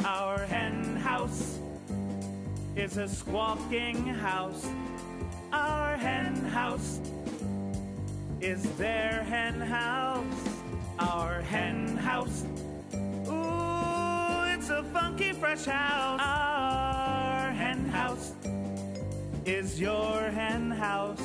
Our hen house is a squawking house. Our hen house is their hen house. Our hen house, ooh, it's a funky fresh house. Our hen house is your hen house.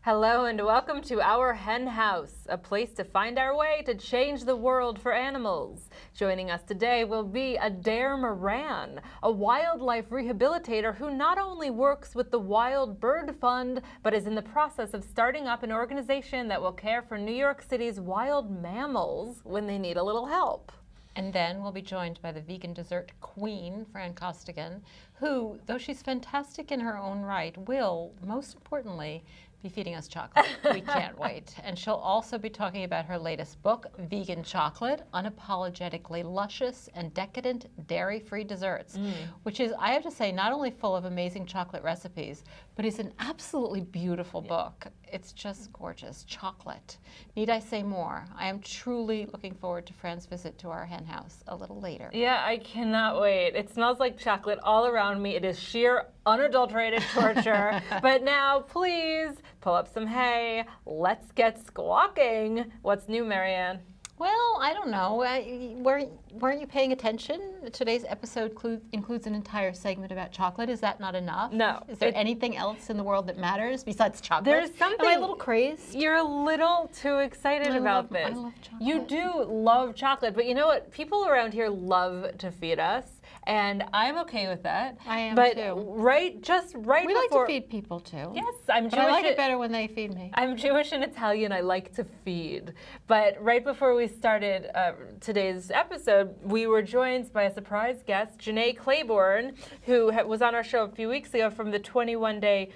Hello and welcome to Our Hen House, a place to find our way to change the world for animals. Joining us today will be Adair Moran, a wildlife rehabilitator who not only works with the Wild Bird Fund, but is in the process of starting up an organization that will care for New York City's wild mammals when they need a little help. And then we'll be joined by the vegan dessert queen, Fran Costigan, who, though she's fantastic in her own right, will, most importantly, be feeding us chocolate. We can't wait. And she'll also be talking about her latest book, Vegan Chocolate, Unapologetically Luscious and Decadent Dairy-Free Desserts, which is, I have to say, not only full of amazing chocolate recipes, but is an absolutely beautiful book. It's just gorgeous. Chocolate. Need I say more? I am truly looking forward to Fran's visit to our hen house a little later. Yeah, I cannot wait. It smells like chocolate all around me. It is sheer, unadulterated torture. But now, please, pull up some hay. Let's get squawking. What's new, Marianne? Well, I don't know. Weren't you paying attention? Today's episode includes an entire segment about chocolate. Is that not enough? No. Is there anything else in the world that matters besides chocolate? There's something. Am I a little crazed? You're a little too excited about this. I love chocolate. You do love chocolate, but you know what? People around here love to feed us, and I'm okay with that. I am but too. Right We before. like to feed people too. Yes, I'm But Jewish. I like it better when they feed me. I'm Jewish and Italian. I like to feed. But right before we started today's episode, we were joined by a surprise guest, Janae Claiborne, who was on our show a few weeks ago from the 21-day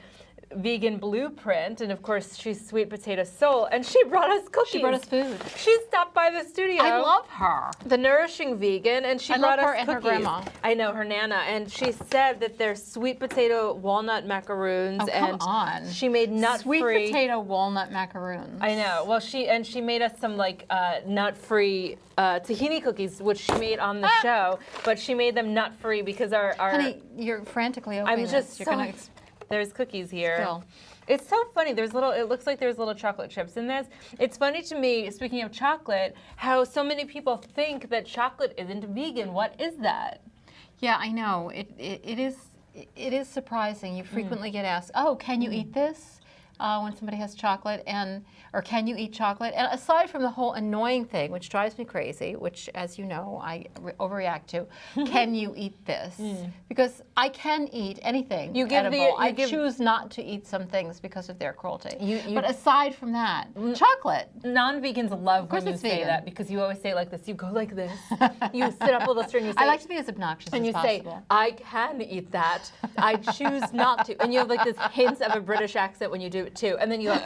vegan blueprint, and of course she's Sweet Potato Soul, and she brought us cookies. She brought us food. She stopped by the studio. I love her. The Nourishing Vegan, and she I brought love her us and her cookies. grandma. I know, her Nana, and she said that they're sweet potato walnut macaroons. Oh, come and on. She made nut-free. Sweet potato walnut macaroons. I know. Well, she made us some like nut-free tahini cookies, which she made on the show, but she made them nut-free because our Honey, you're frantically opening I'm just this. so there's cookies here. Still. It's so funny. It looks like there's little chocolate chips in this. It's funny to me, speaking of chocolate, how so many people think that chocolate isn't vegan. What is that? Yeah, I know. It is surprising. You frequently get asked, "Oh, can you eat this?" When somebody has chocolate, or can you eat chocolate? And aside from the whole annoying thing, which drives me crazy, which, as you know, I overreact to, can you eat this? Because I can eat anything edible. I choose not to eat some things because of their cruelty. But aside from that, chocolate. Non-vegans love when you say that because you always say it like this. You go like this. You sit up a little straight and you say, I like to be as obnoxious and as you possible. say, I can eat that. I choose not to. And you have like this hint of a British accent when you do it too. And then you go,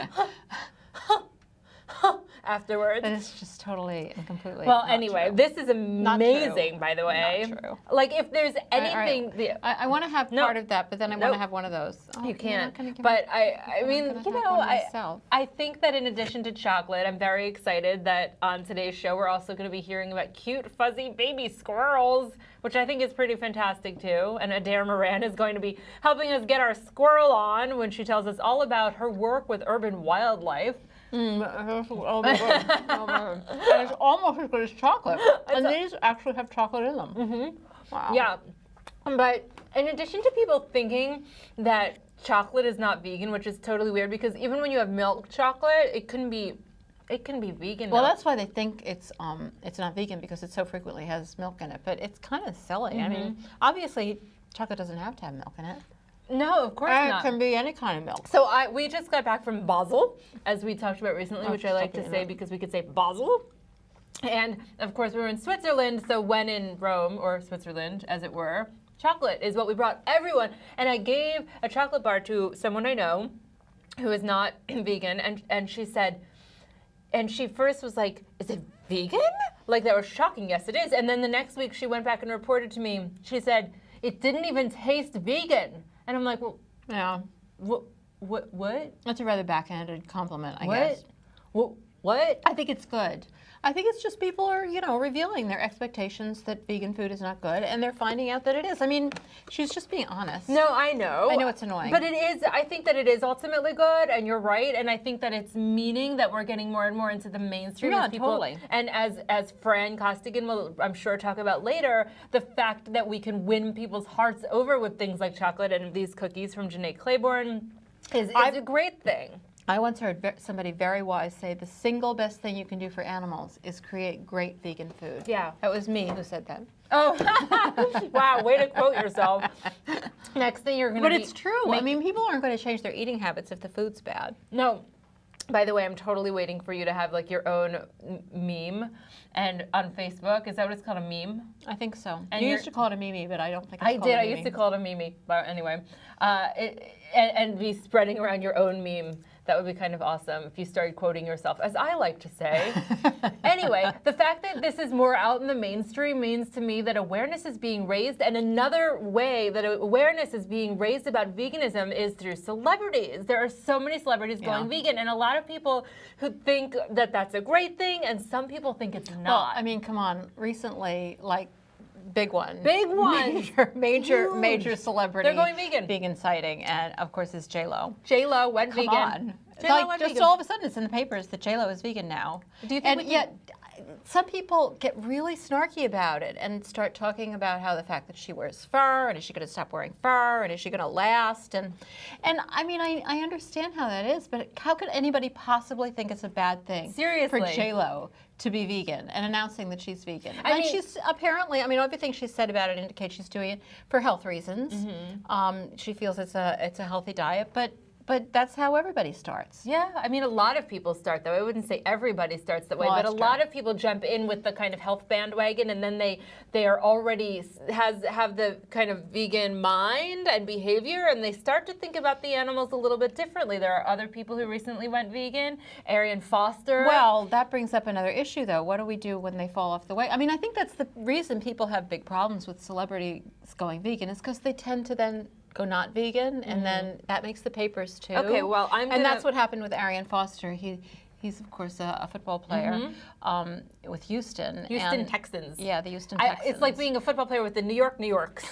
afterwards. That is just totally and completely Well, not anyway, true. this is amazing, by the way. Not true. Like, if there's anything... I want to have part of that, but then I want to have one of those. Oh, You can't. Give But I I'm mean, gonna you have know, one myself. I think that in addition to chocolate, I'm very excited that on today's show, we're also going to be hearing about cute, fuzzy baby squirrels, which I think is pretty fantastic, too. And Adair Moran is going to be helping us get our squirrel on when she tells us all about her work with urban wildlife. And it's almost as good as chocolate. And these actually have chocolate in them. Mm-hmm. Wow. Yeah. But in addition to people thinking that chocolate is not vegan, which is totally weird because even when you have milk chocolate, it can be vegan. Well, that's why they think it's not vegan because it so frequently has milk in it. But it's kind of silly. I mean, obviously, chocolate doesn't have to have milk in it. No, of course not. It can be any kind of milk. So we just got back from Basel, as we talked about recently, which I like to say because we could say Basel. And of course, we were in Switzerland. So when in Rome, or Switzerland, as it were, chocolate is what we brought everyone. And I gave a chocolate bar to someone I know who is not vegan, and she said, and she first was like, "Is it vegan?" Like, that was shocking. Yes, it is. And then the next week, she went back and reported to me. She said, "It didn't even taste vegan." And I'm like, well, yeah. What? That's a rather backhanded compliment, I What? guess. What? I think it's good. I think it's just people are, revealing their expectations that vegan food is not good, and they're finding out that it is. I mean, she's just being honest. No, I know. I know it's annoying. But it is, I think that it is ultimately good, and you're right, and I think that it's meaning that we're getting more and more into the mainstream. Yeah, as people, totally. And as Fran Costigan will, I'm sure, talk about later, the fact that we can win people's hearts over with things like chocolate and these cookies from Janae Claiborne is a great thing. I once heard somebody very wise say the single best thing you can do for animals is create great vegan food. Yeah. That was me who said that. Oh, wow, way to quote yourself. Next thing you're going to But it's true. I mean, people aren't going to change their eating habits if the food's bad. No. By the way, I'm totally waiting for you to have like your own meme and on Facebook. Is that what it's called, a meme? I think so. And you used to call it a meme, but I don't think it's I called did. a I meme. used to call it a meme. But anyway, and be spreading around your own meme. That would be kind of awesome if you started quoting yourself, as I like to say. Anyway, the fact that this is more out in the mainstream means to me that awareness is being raised, and another way that awareness is being raised about veganism is through celebrities. There are so many celebrities going vegan, and a lot of people who think that that's a great thing, and some people think it's not. Well, I mean, come on. Recently, like, big one. Big one. Major celebrity. They're going vegan. Vegan sighting, and of course is J-Lo. J-Lo went vegan. Come on. J-Lo went just vegan. all of a sudden it's in the papers that J-Lo is vegan now. Do you think and yet some people get really snarky about it and start talking about how the fact that she wears fur, and is she going to stop wearing fur, and is she going to last? And I mean, I understand how that is, but how could anybody possibly think it's a bad thing Seriously. for J-Lo to be vegan and announcing that she's vegan? I and mean, she's apparently, I mean, everything she's said about it indicates she's doing it for health reasons. She feels it's a healthy diet, but that's how everybody starts. Yeah, I mean, a lot of people start that way. I wouldn't say everybody starts that way, Well, but a that's lot true. of people jump in with the kind of health bandwagon, and then they are already have the kind of vegan mind and behavior, and they start to think about the animals a little bit differently. There are other people who recently went vegan. Arian Foster. Well, that brings up another issue, though. What do we do when they fall off the way? I mean, I think that's the reason people have big problems with celebrities going vegan, is because they tend to then go not vegan, and then that makes the papers too. Okay, well, and that's what happened with Arian Foster. He's of course a football player with Houston. Houston Texans. Yeah, the Houston Texans. It's like being a football player with the New Yorks.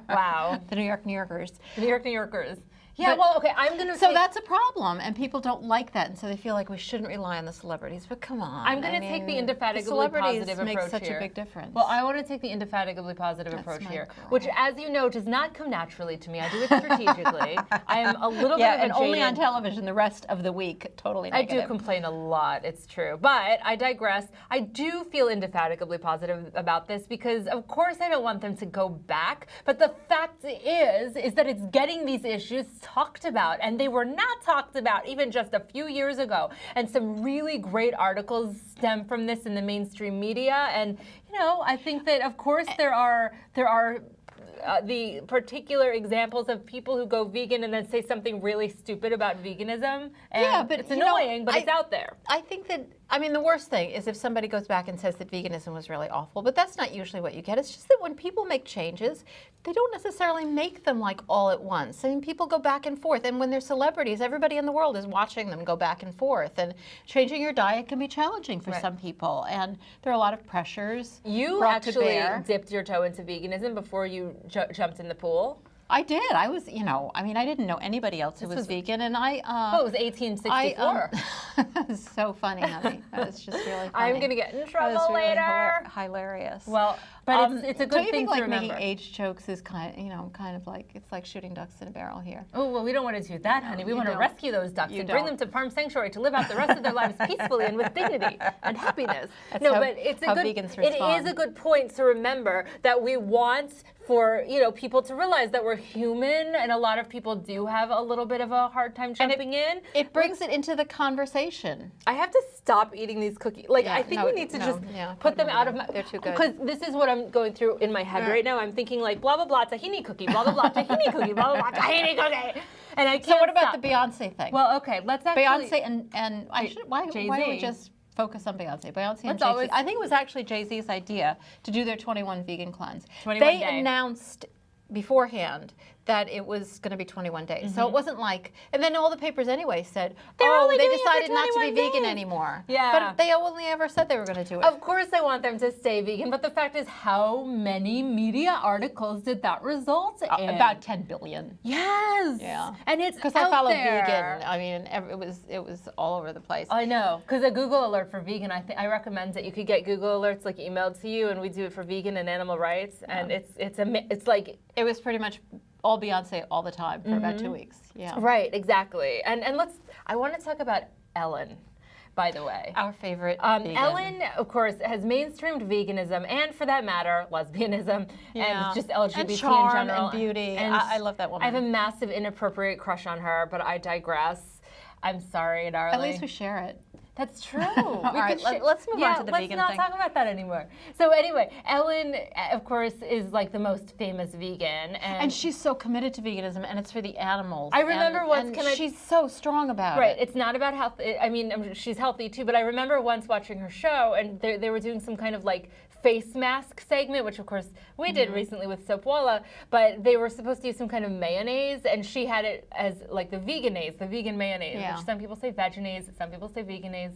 Wow. The New Yorkers. The New Yorkers. Yeah, But- well, okay, I'm going to So that's a problem, and people don't like that, and so they feel like we shouldn't rely on the celebrities. But come on, I'm going to take the indefatigably celebrities positive make approach such here. a big difference. Well, I want to take the indefatigably positive approach my here, girl. which, as you know, does not come naturally to me. I do it strategically. I am a little yeah, bit of a and only on jaded- television the rest of the week. Totally I negative. do complain a lot, it's true. But I digress. I do feel indefatigably positive about this because, of course, I don't want them to go back. But the fact is that it's getting these issues talked about. And they were not talked about even just a few years ago. And some really great articles stem from this in the mainstream media. And, you know, I think that, of course, there are the particular examples of people who go vegan and then say something really stupid about veganism. And Yeah, but it's you know, annoying, but it's out there. I think that, I mean, the worst thing is if somebody goes back and says that veganism was really awful, but that's not usually what you get. It's just that when people make changes, they don't necessarily make them like all at once. I mean, people go back and forth, and when they're celebrities, everybody in the world is watching them go back and forth, and changing your diet can be challenging for some people, and there are a lot of pressures You brought to actually bear. dipped your toe into veganism before you jumped in the pool. I did. I was, I mean, I didn't know anybody else who was vegan, and I. Oh, it was 1864. That was so funny, honey. That was just really funny. I'm gonna get in That trouble was really later. hilarious. Well, but it's a don't good you thing think, to like, remember. making age jokes is kind of like, it's like shooting ducks in a barrel here. Oh, well, we don't want to do that, honey. We you want to don't. rescue those ducks You and bring don't. them to Farm Sanctuary to live out the rest of their lives peacefully and with dignity and happiness. That's no, how- but it's a how good. vegans It respond. is a good point to remember that we want for people to realize that we're human, and a lot of people do have a little bit of a hard time jumping in. It brings it into the conversation. I have to stop eating these cookies. Like, Yeah, I think no, we need to no, just yeah, put them them out of away. my. They're too good. Because this is what I'm going through in my head right now. I'm thinking like blah blah blah tahini cookie, blah blah blah tahini cookie, blah blah blah tahini cookie, and I can't. So what about stop. the Beyonce thing? Well, okay, let's actually. Beyonce and why don't we Jay-Z. just focus on Beyonce? Beyonce and Let's Jay-Z. always- I think it was actually Jay-Z's idea to do their 21 vegan cleanse. 21 They day. announced beforehand that it was going to be 21 days. So it wasn't like, and then all the papers anyway said, They're only they doing it for decided not to be 21 vegan days. anymore. Yeah. But they only ever said they were going to do it. Of course I want them to stay vegan, but the fact is, how many media articles did that result in? About 10 billion. Yes. Yeah. And it's Because out I follow there. vegan. I mean, it was all over the place. I know, because a Google alert for vegan, I recommend it. You could get Google alerts like emailed to you, and we do it for vegan and animal rights, and it's like It was pretty much all Beyonce all the time for about 2 weeks. Yeah. right, exactly. And I want to talk about Ellen, by the way. Our favorite vegan. Ellen, of course, has mainstreamed veganism and, for that matter, lesbianism and just LGBT and charm in general. and beauty. And I love that woman. I have a massive inappropriate crush on her, but I digress. I'm sorry, darling. At least we share it. That's true. All right, let's move on to the vegan let's thing. not talk about that anymore. So anyway, Ellen, of course, is like the most famous vegan. And she's so committed to veganism, and it's for the animals. I remember once, she's so strong about Right, it. it's not about health. I mean, she's healthy too, but I remember once watching her show, and they were doing some kind of like face mask segment, which of course we did recently with Soapwalla, but they were supposed to use some kind of mayonnaise, and she had it as like the vegan-aise, the vegan mayonnaise, which some people say veganaise, some people say vegan-aise.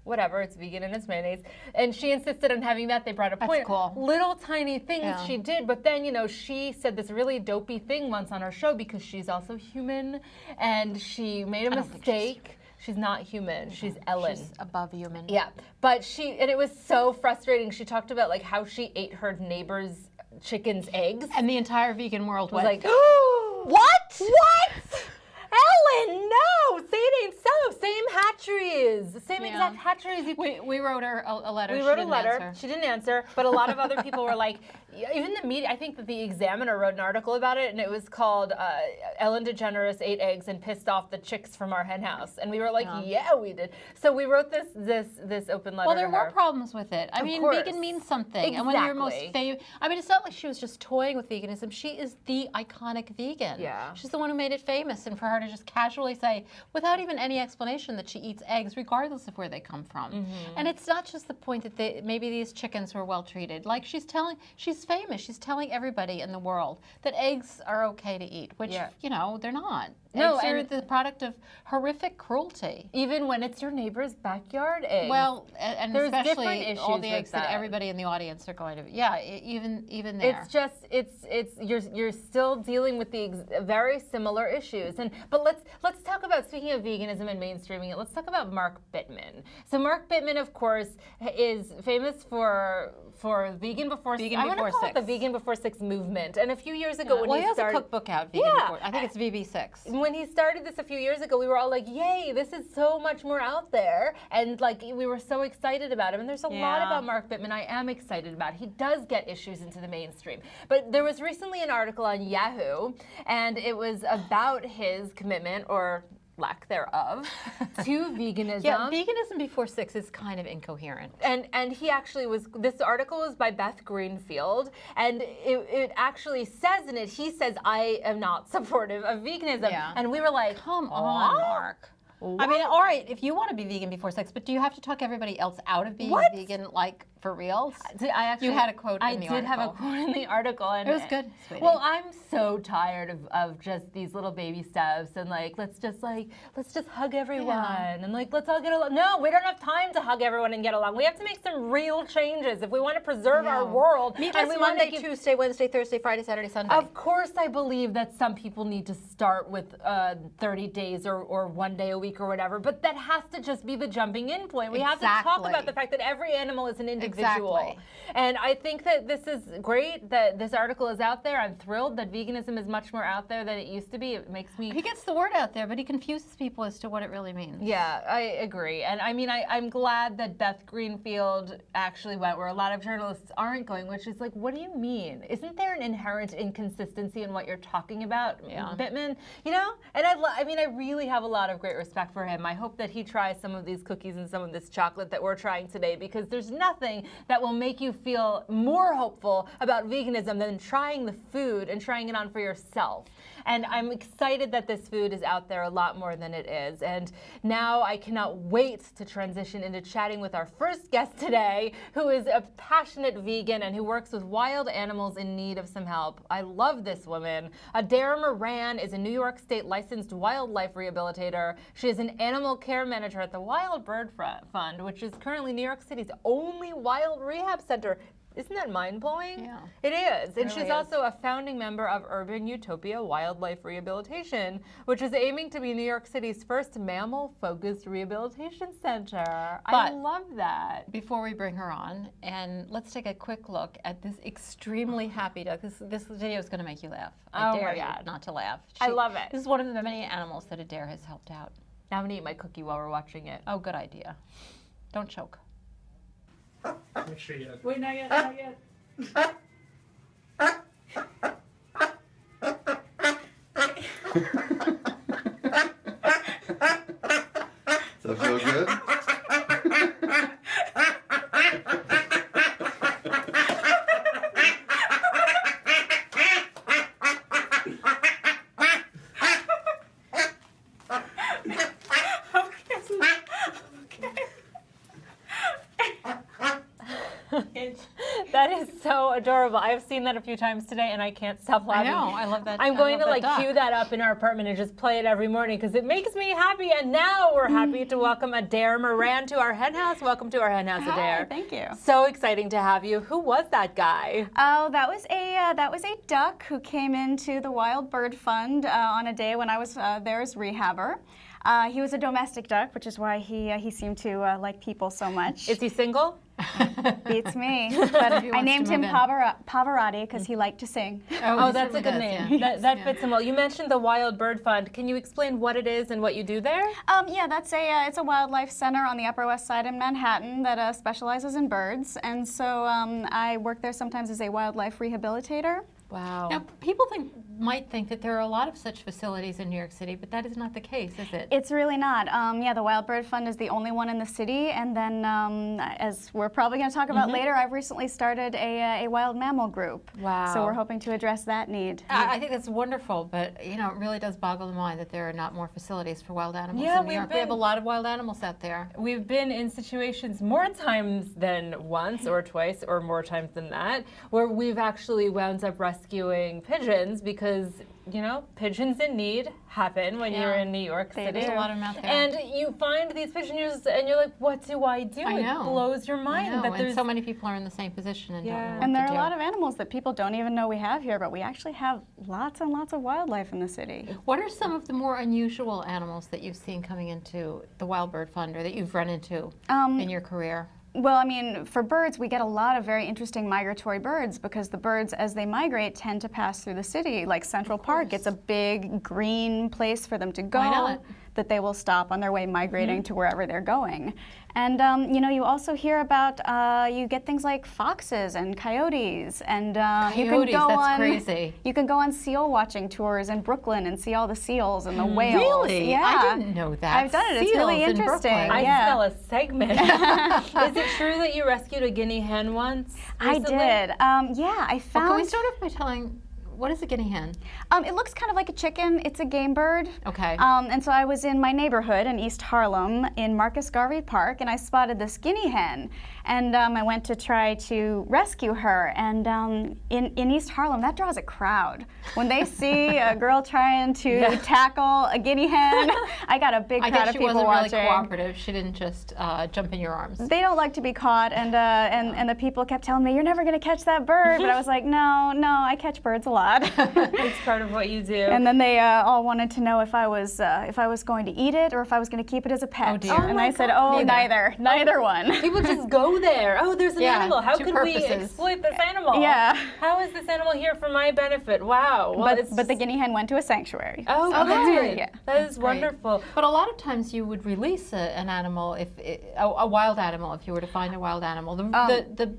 Whatever, it's vegan and it's mayonnaise. And she insisted on having that. They brought a point. Cool. Little tiny things she did, but then, she said this really dopey thing once on her show because she's also human and she made a mistake. She's not human. She's Ellen. She's above human. Yeah. But and it was so frustrating. She talked about like how she ate her neighbor's chicken's eggs. And the entire vegan world was went, like, what? What? Ellen, no! Say it ain't so. Same hatcheries. Same exact hatcheries. We wrote her a letter. We wrote a letter. She didn't answer. But a lot of other people were like, even the media, I think that the Examiner wrote an article about it, and it was called Ellen DeGeneres Ate Eggs and Pissed Off the Chicks from Our Hen House. And we were like, yeah, we did. So we wrote this open letter. Well, there to were her. problems with it. I mean, vegan means something. And when you're most famous, I mean, it's not like she was just toying with veganism. She is the iconic vegan. Yeah. She's the one who made it famous. And for her to just casually say, without even any explanation, that she eats eggs regardless of where they come from. And it's not just the point that maybe these chickens were well treated. Like she's famous. She's telling everybody in the world that eggs are okay to eat, which, they're not. No, eggs are and the product of horrific cruelty. Even when it's your neighbor's backyard egg. Well, and there's especially all the eggs that everybody in the audience are going to. Yeah, even there. It's just you're still dealing with the very similar issues. But let's talk about, speaking of veganism and mainstreaming it. Let's talk about Mark Bittman. So Mark Bittman, of course, is famous for Vegan Before Six. I want to call it the Vegan Before Six movement. And a few years ago when he started, has a cookbook out. Vegan Before. I think it's VB6. When he started this a few years ago, we were all like, yay, this is so much more out there. And like we were so excited about him. And there's a lot about Mark Bittman I am excited about. He does get issues into the mainstream. But there was recently an article on Yahoo, and it was about his commitment, or lack thereof, to veganism. Yeah, veganism before 6 is kind of incoherent. And he actually this article was by Beth Greenfield, and it actually says in it, he says, I am not supportive of veganism. Yeah. And we were like, come on, Mark. What? I mean, all right, if you want to be vegan before 6, but do you have to talk everybody else out of being vegan, like, for reals? You had a quote in the article. I did have a quote in the article. And it was good, sweetie. Well, I'm so tired of just these little baby steps, and like, let's just hug everyone, and like, let's all get along. No, we don't have time to hug everyone and get along. We have to make some real changes if we want to preserve our world. Meet us Monday, Tuesday, Wednesday, Thursday, Friday, Saturday, Sunday. Of course, I believe that some people need to start with 30 days or 1 day a week or whatever, but that has to just be the jumping in point. We have to talk about the fact that every animal is an individual. Exactly. And I think that this is great that this article is out there. I'm thrilled that veganism is much more out there than it used to be. It makes me... He gets the word out there, but he confuses people as to what it really means. Yeah, I agree. And I mean, I'm glad that Beth Greenfield actually went where a lot of journalists aren't going, which is like, what do you mean? Isn't there an inherent inconsistency in what you're talking about, Bittman? You know? And I mean, I really have a lot of great respect for him. I hope that he tries some of these cookies and some of this chocolate that we're trying today, because there's nothing something that will make you feel more hopeful about veganism than trying the food and trying it on for yourself. And I'm excited that this food is out there a lot more than it is. And now I cannot wait to transition into chatting with our first guest today, who is a passionate vegan and who works with wild animals in need of some help. I love this woman. Adair Moran is a New York State licensed wildlife rehabilitator. She is an animal care manager at the Wild Bird Fund, which is currently New York City's only wild rehab center. Isn't that mind-blowing? Yeah. It is. And she's really also a founding member of Urban Utopia Wildlife Rehabilitation, which is aiming to be New York City's first mammal-focused rehabilitation center. I love that. Before we bring her on, and let's take a quick look at this extremely happy duck. This video is going to make you laugh. I dare you not to laugh. I love it. This is one of the many animals that Adair has helped out. Now I'm going to eat my cookie while we're watching it. Oh, good idea. Don't choke. Make sure you have... Wait, not yet, not yet. Does that feel good? That is so adorable. I've seen that a few times today, and I can't stop laughing. I know. I love that. I'm going to cue that up in our apartment and just play it every morning because it makes me happy. And now we're happy to welcome Adair Moran to our Hen House. Welcome to our Hen House, Adair. Thank you. So exciting to have you. Who was that guy? Oh, that was a duck who came into the Wild Bird Fund on a day when I was there as rehabber. He was a domestic duck, which is why he seemed to like people so much. Is he single? Beats me. But I named him Pavarotti because he liked to sing. Oh, that's a good name. Yeah. That fits him well. You mentioned the Wild Bird Fund. Can you explain what it is and what you do there? Yeah, that's it's a wildlife center on the Upper West Side in Manhattan that specializes in birds. And so I work there sometimes as a wildlife rehabilitator. Wow. Now, people might think that there are a lot of such facilities in New York City, but that is not the case, is it? It's really not. Yeah, the Wild Bird Fund is the only one in the city, and then as we're probably going to talk about later, I've recently started a wild mammal group. Wow. So we're hoping to address that need. I think that's wonderful, but it really does boggle the mind that there are not more facilities for wild animals in New York. We have a lot of wild animals out there. We've been in situations more times than once or twice or more times than that, where we've actually wound up rescuing pigeons because, pigeons in need happen when you're in New York City. There's a lot of them out there. And you find these pigeons and you're like, what do I do? I know. It blows your mind. That and so many people are in the same position and don't know what And there to are do. a lot of animals that people don't even know we have here, but we actually have lots and lots of wildlife in the city. What are some of the more unusual animals that you've seen coming into the Wild Bird Fund or that you've run into in your career? Well, I mean, for birds, we get a lot of very interesting migratory birds because the birds, as they migrate, tend to pass through the city. Like Central Park, it's a big green place for them to go. Why not? That they will stop on their way migrating to wherever they're going. And, you also hear about, you get things like foxes and coyotes. And you can go that's crazy. You can go on seal watching tours in Brooklyn and see all the seals and the whales. Really? Yeah. I didn't know that. I've done it. It's really Seals in interesting. Brooklyn. I smell a segment. Is it true that you rescued a guinea hen once recently? I did. Yeah, I found... Well, can we start off by telling, what is a guinea hen? It looks kind of like a chicken. It's a game bird. Okay. And so I was in my neighborhood in East Harlem in Marcus Garvey Park, and I spotted this guinea hen. And I went to try to rescue her. And in East Harlem, that draws a crowd. When they see a girl trying to tackle a guinea hen, I got a big crowd of people watching. I guess she wasn't really cooperative. She didn't just jump in your arms. They don't like to be caught, and the people kept telling me, "You're never going to catch that bird." But I was like, "No, I catch birds a lot." It's part of what you do. And then they all wanted to know if I was going to eat it or if I was going to keep it as a pet. Oh, dear. And I said, neither one. People just go there. Oh, there's an animal. How could we purposes. exploit this animal? Yeah. How is this animal here for my benefit? Wow. Well, But the guinea hen went to a sanctuary. Oh, that's good. great. Yeah. That is wonderful. But a lot of times you would release an animal, a wild animal, if you were to find a wild animal. The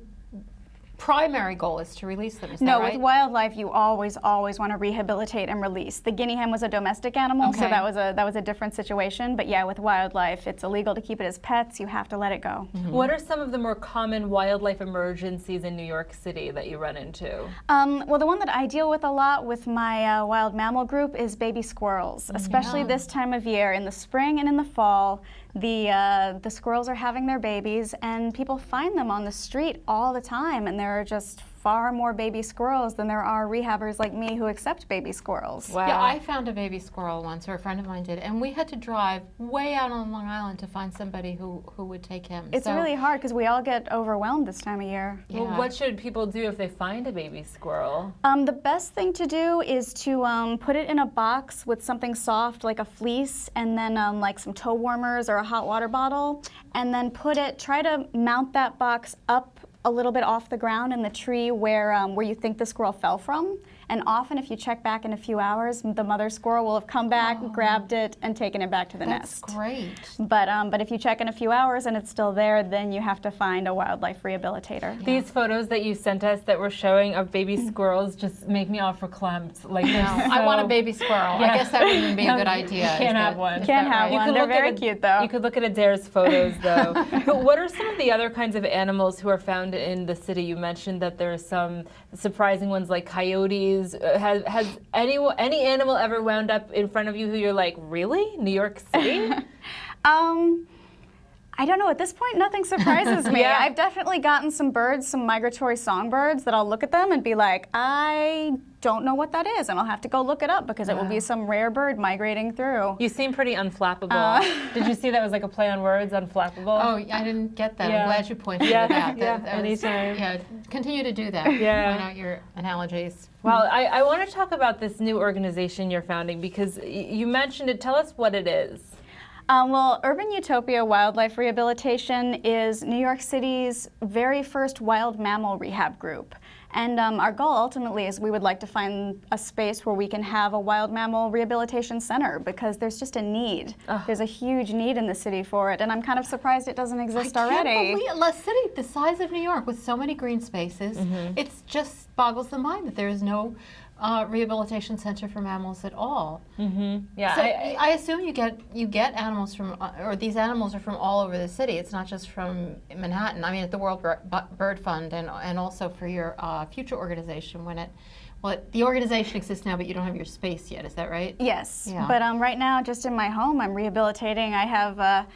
primary goal is to release them, is No, that right? with wildlife, you always want to rehabilitate and release. The guinea hen was a domestic animal, so Okay. that was a different situation. But yeah, with wildlife, it's illegal to keep it as pets. You have to let it go. What are some of the more common wildlife emergencies in New York City that you run into? Well, the one that I deal with a lot with my wild mammal group is baby squirrels, especially this time of year. In the spring and in the fall, the squirrels are having their babies, and people find them on the street all the time, and there are just far more baby squirrels than there are rehabbers like me who accept baby squirrels. Wow. Yeah, I found a baby squirrel once, or a friend of mine did, and we had to drive way out on Long Island to find somebody who would take him. It's really hard because we all get overwhelmed this time of year. Yeah. Well, what should people do if they find a baby squirrel? The best thing to do is to put it in a box with something soft like a fleece, and then like some toe warmers or a hot water bottle, and then try to mount that box up a little bit off the ground in the tree where you think the squirrel fell from. And often if you check back in a few hours, the mother squirrel will have come back, grabbed it, and taken it back to the nest. That's great. But if you check in a few hours and it's still there, then you have to find a wildlife rehabilitator. These photos that you sent us that were showing of baby squirrels just make me all verklempt. Like, No, I want a baby squirrel. Yeah. I guess that wouldn't even be a good idea. Can't have one. Can't have one. They're very cute, though. You could look at Adair's photos, though. But what are some of the other kinds of animals who are found in the city? You mentioned that there are some surprising ones like coyotes. Has any animal ever wound up in front of you who you're like, really? New York City? I don't know. At this point, nothing surprises me. Yeah. I've definitely gotten some birds, some migratory songbirds, that I'll look at them and be like, I don't know what that is, and I'll have to go look it up because it will be some rare bird migrating through. You seem pretty unflappable. Did you see that was like a play on words, unflappable? Oh, I didn't get that. Yeah. I'm glad you pointed Yeah. it out. Yeah, That was- anytime. Yeah, continue to do that. Yeah. Point out your analogies. Well, I want to talk about this new organization you're founding because you mentioned it. Tell us what it is. Well, Urban Utopia Wildlife Rehabilitation is New York City's very first wild mammal rehab group. And our goal ultimately is we would like to find a space where we can have a wild mammal rehabilitation center because there's just a need. There's a huge need in the city for it, and I'm kind of surprised it doesn't exist already. I can't believe a city the size of New York with so many green spaces. It just boggles the mind that there is no rehabilitation center for mammals at all. Yeah. So I assume you get animals from, or these animals are from all over the city. It's not just from Manhattan. I mean, at the World Bird Fund and also for your future organization the organization exists now, but you don't have your space yet. Is that right? Yes, Yeah. but right now, just in my home, I'm rehabilitating. I have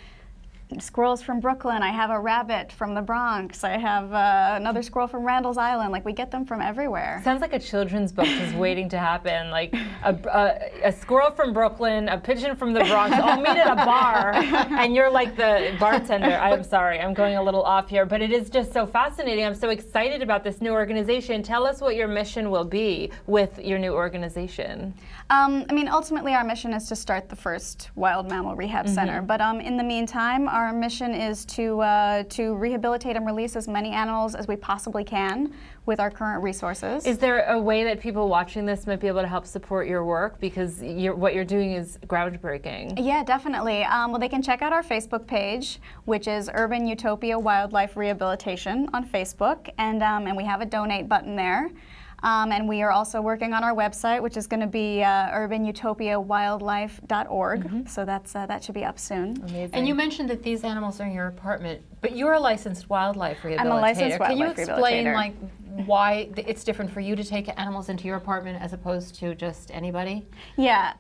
squirrels from Brooklyn. I have a rabbit from the Bronx. I have another squirrel from Randall's Island. Like, we get them from everywhere. Sounds like a children's book just waiting to happen. Like a squirrel from Brooklyn, a pigeon from the Bronx, all meet at a bar, and you're like the bartender. I'm sorry, I'm going a little off here, but it is just so fascinating. I'm so excited about this new organization. Tell us what your mission will be with your new organization. I mean, ultimately, our mission is to start the first wild mammal rehab center. But in the meantime, our mission is to rehabilitate and release as many animals as we possibly can with our current resources. Is there a way that people watching this might be able to help support your work? Because what you're doing is groundbreaking. Yeah, definitely. Well, they can check out our Facebook page, which is Urban Utopia Wildlife Rehabilitation on Facebook, and we have a donate button there. And we are also working on our website, which is going to be urbanutopiawildlife.org. So that should be up soon. Amazing. And you mentioned that these animals are in your apartment, but you're a licensed wildlife rehabilitator. I'm a licensed Can you wildlife explain rehabilitator. why it's different for you to take animals into your apartment as opposed to just anybody? Yeah,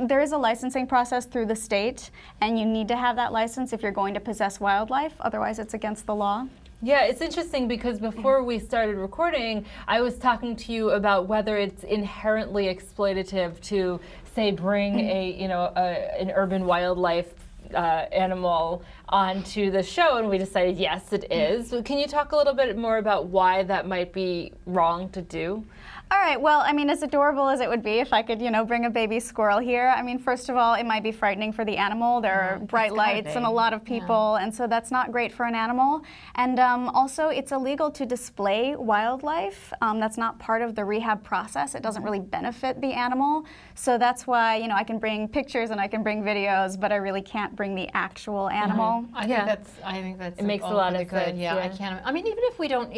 there is a licensing process through the state, and you need to have that license if you're going to possess wildlife. Otherwise, it's against the law. Yeah, it's interesting because before we started recording, I was talking to you about whether it's inherently exploitative to, say, bring an urban wildlife animal onto the show, and we decided yes, it is. Can you talk a little bit more about why that might be wrong to do? All right, well, I mean, as adorable as it would be if I could, bring a baby squirrel here, I mean, first of all, it might be frightening for the animal. There are bright lights and a lot of people, and so that's not great for an animal. And also, it's illegal to display wildlife. That's not part of the rehab process. It doesn't really benefit the animal. So that's why, I can bring pictures and I can bring videos, but I really can't bring the actual animal. I think that's it makes a lot of good. sense. Yeah, I can't. I mean, even if we don't,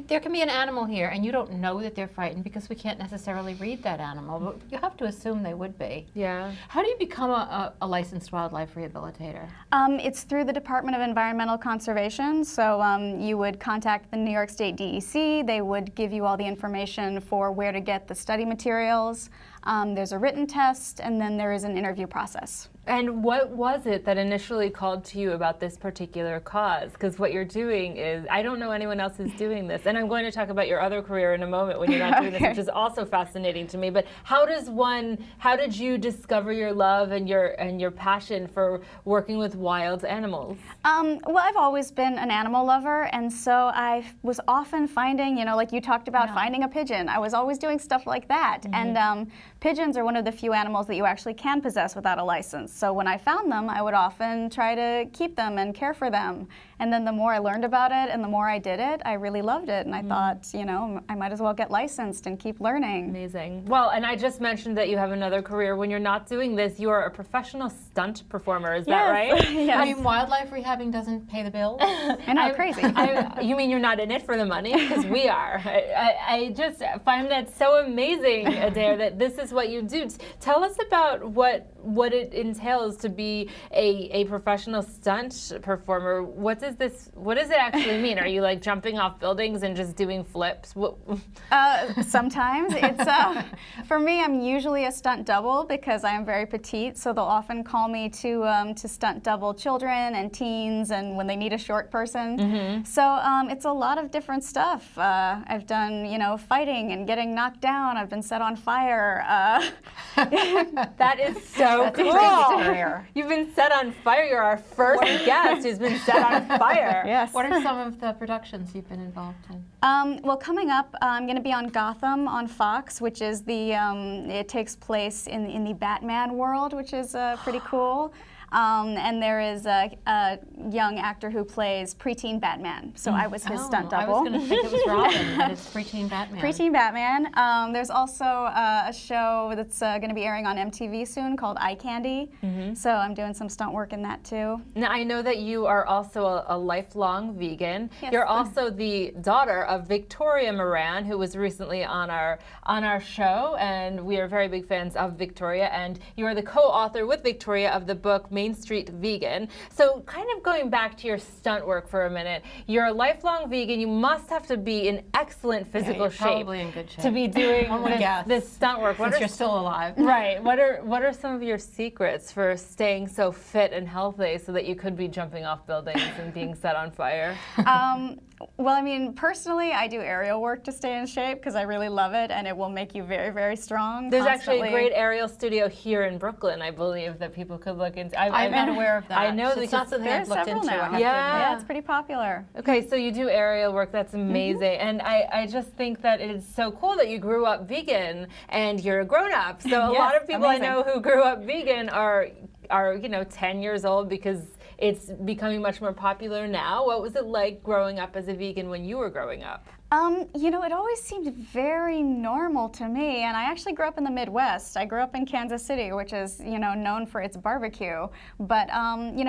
there can be an animal here, and you don't know that they're frightened because we can't necessarily read that animal, but you have to assume they would be. Yeah. How do you become a licensed wildlife rehabilitator? It's through the Department of Environmental Conservation. So you would contact the New York State DEC. They would give you all the information for where to get the study materials. There's a written test, and then there is an interview process. And what was it that initially called to you about this particular cause? Because what you're doing is, I don't know anyone else who's doing this, and I'm going to talk about your other career in a moment when you're not doing this, which is also fascinating to me. But how did you discover your love and your passion for working with wild animals? Well, I've always been an animal lover, and so I was often finding, like you talked about finding a pigeon. I was always doing stuff like that. And pigeons are one of the few animals that you actually can possess without a license. So when I found them, I would often try to keep them and care for them. And then the more I learned about it and the more I did it, I really loved it. And I thought, I might as well get licensed and keep learning. Amazing. Well, and I just mentioned that you have another career. When you're not doing this, you are a professional stunt performer. Is that right? Yes. I mean, wildlife rehabbing doesn't pay the bills? I know, crazy. You mean you're not in it for the money? Because we are. I just find that so amazing, Adair, that this is what you do. Tell us about what it entails to be a professional stunt performer. What does it actually mean? Are you like jumping off buildings and just doing flips? Sometimes. It's for me, I'm usually a stunt double because I am very petite, so they'll often call me to stunt double children and teens and when they need a short person. So it's a lot of different stuff. I've done, fighting and getting knocked down. I've been set on fire. That is so cool. You've been set on fire. You're our first guest who's been set on fire. Yes. What are some of the productions you've been involved in? Well, coming up, I'm going to be on Gotham on Fox, which is it takes place in the Batman world, which is pretty cool. And there is a young actor who plays preteen Batman. So I was his stunt double. I was going to think it was Robin, but it's preteen Batman. Preteen Batman. There's also a show that's going to be airing on MTV soon called Eye Candy. So I'm doing some stunt work in that too. Now I know that you are also a lifelong vegan. Yes. You're also the daughter of Victoria Moran, who was recently on our show, and we are very big fans of Victoria. And you are the co-author with Victoria of the book Main Street Vegan. So kind of going back to your stunt work for a minute, you're a lifelong vegan. You must have to be in excellent physical shape. Probably in good shape. To be doing this stunt work. Since you're still alive. Right. What are some of your secrets for staying so fit and healthy so that you could be jumping off buildings and being set on fire? Well, I mean, personally, I do aerial work to stay in shape because I really love it, and it will make you very, very strong. There's constantly. actually a great aerial studio here in Brooklyn, I believe, that people could look into. I'm not aware of that. I know it's not something I've looked into. Now. Yeah, it's pretty popular. Okay, so you do aerial work. That's amazing, and I just think that it is so cool that you grew up vegan and you're a grown-up. So a lot of people I know who grew up vegan are 10 years old because it's becoming much more popular now. What was it like growing up as a vegan when you were growing up? It always seemed very normal to me, and I actually grew up in the Midwest. I grew up in Kansas City, which is, known for its barbecue. But,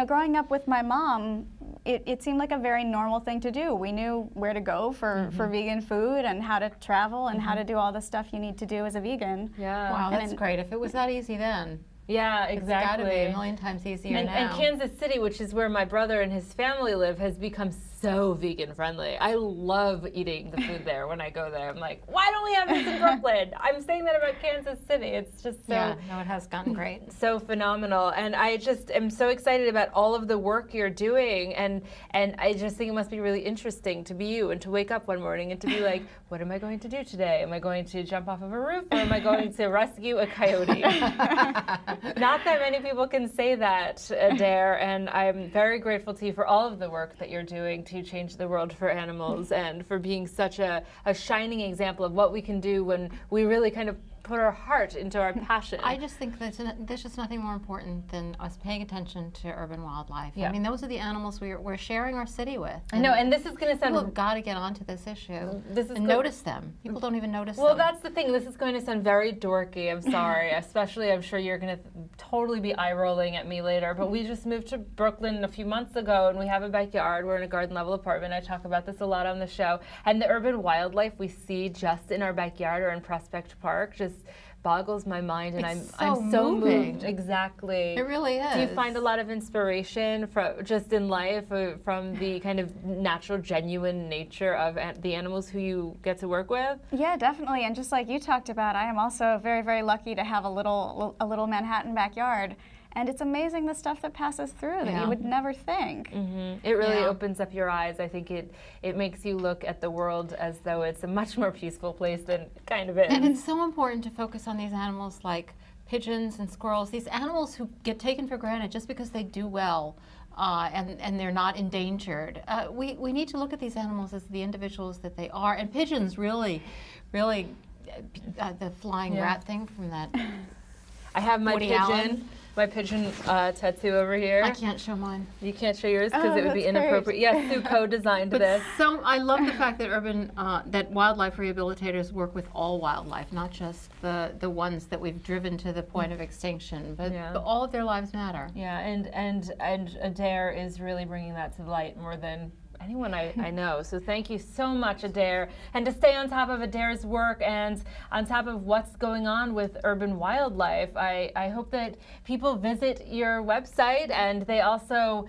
growing up with my mom, it seemed like a very normal thing to do. We knew where to go for vegan food and how to travel and how to do all the stuff you need to do as a vegan. Yeah. Wow, that's great. If it was that easy then. Yeah, exactly. It's got to be a million times easier now. And Kansas City, which is where my brother and his family live, has become so vegan friendly. I love eating the food there when I go there. I'm like, why don't we have this in Brooklyn? I'm saying that about Kansas City. It's just so it has gotten great. So phenomenal. And I just am so excited about all of the work you're doing. And I just think it must be really interesting to be you and to wake up one morning and to be like, what am I going to do today? Am I going to jump off of a roof or am I going to rescue a coyote? Not that many people can say that, Adair, and I'm very grateful to you for all of the work that you're doing to change the world for animals and for being such a shining example of what we can do when we really kind of put our heart into our passion. I just think that there's just nothing more important than us paying attention to urban wildlife. Yeah. I mean, those are the animals we're sharing our city with. I know, and this is going to sound... People have got to get onto this issue and go- notice them. People don't even notice them. Well, that's the thing. This is going to sound very dorky. I'm sorry. Especially, I'm sure you're going to totally be eye-rolling at me later. But we just moved to Brooklyn a few months ago, and we have a backyard. We're in a garden-level apartment. I talk about this a lot on the show. And the urban wildlife we see just in our backyard or in Prospect Park just boggles my mind, and I'm so moved. Exactly. It really is. Do you find a lot of inspiration from just in life from the kind of natural, genuine nature of the animals who you get to work with? Yeah, definitely. And just like you talked about, I am also very, very lucky to have a little Manhattan backyard. And it's amazing the stuff that passes through that you would never think. It really opens up your eyes. I think it makes you look at the world as though it's a much more peaceful place than it kind of is. And it's so important to focus on these animals like pigeons and squirrels, these animals who get taken for granted just because they do well and they're not endangered. We need to look at these animals as the individuals that they are. And pigeons really, the flying rat thing from that. I have my Woody pigeon. Allen. My pigeon tattoo over here. I can't show mine. You can't show yours because it would be that's inappropriate. great. Yes, Sue co-designed this. So I love the fact that that wildlife rehabilitators work with all wildlife, not just the ones that we've driven to the point of extinction, but all of their lives matter. Yeah, and Adair is really bringing that to light more than anyone I know. So thank you so much, Adair. And to stay on top of Adair's work and on top of what's going on with urban wildlife, I hope that people visit your website, and they also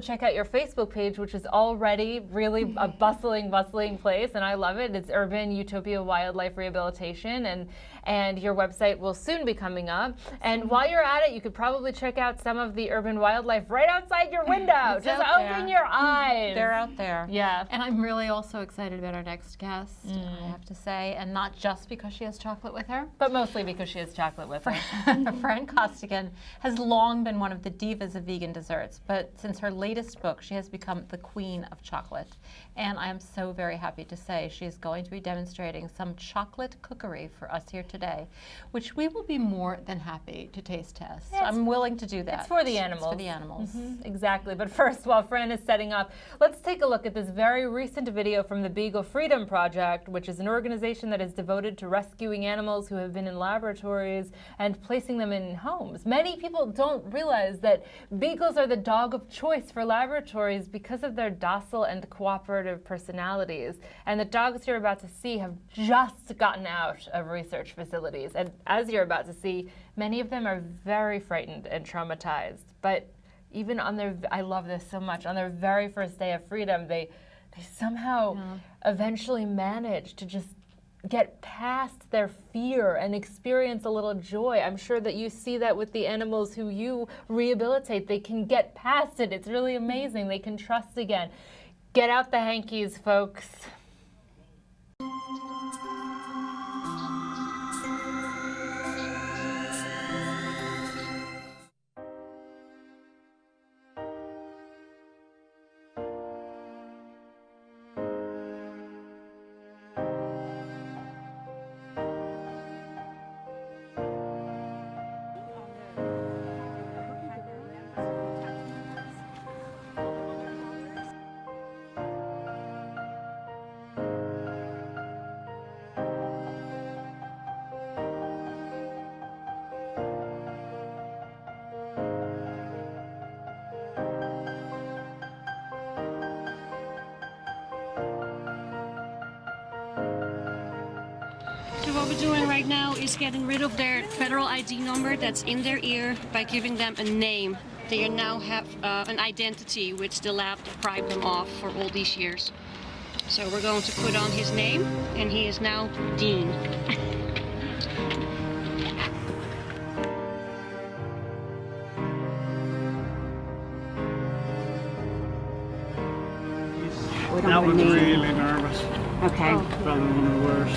check out your Facebook page, which is already really a bustling place, and I love it. It's Urban Utopia Wildlife Rehabilitation, and your website will soon be coming up. And while you're at it, you could probably check out some of the urban wildlife right outside your window. Just open your eyes. They're out there. Yeah. And I'm really also excited about our next guest, I have to say, and not just because she has chocolate with her. But mostly because she has chocolate with her. Fran Costigan has long been one of the divas of vegan desserts, but since her latest book, she has become the queen of chocolate. And I am so very happy to say she is going to be demonstrating some chocolate cookery for us here today, which we will be more than happy to taste test. Yes. I'm willing to do that. It's for the animals. It's for the animals. Exactly. But first, while Fran is setting up, let's take a look at this very recent video from the Beagle Freedom Project, which is an organization that is devoted to rescuing animals who have been in laboratories and placing them in homes. Many people don't realize that beagles are the dog of choice for laboratories because of their docile and cooperative personalities. And the dogs you're about to see have just gotten out of research facilities. And as you're about to see, many of them are very frightened and traumatized. But even on their, I love this so much, on their very first day of freedom, they somehow eventually manage to just get past their fear and experience a little joy. I'm sure that you see that with the animals who you rehabilitate. They can get past it. It's really amazing. They can trust again. Get out the hankies, folks. So what we're doing right now is getting rid of their federal ID number that's in their ear by giving them a name. They now have an identity which the lab deprived them of for all these years. So we're going to put on his name, and he is now Dean. That one's really nervous. Okay. Probably one of the worst.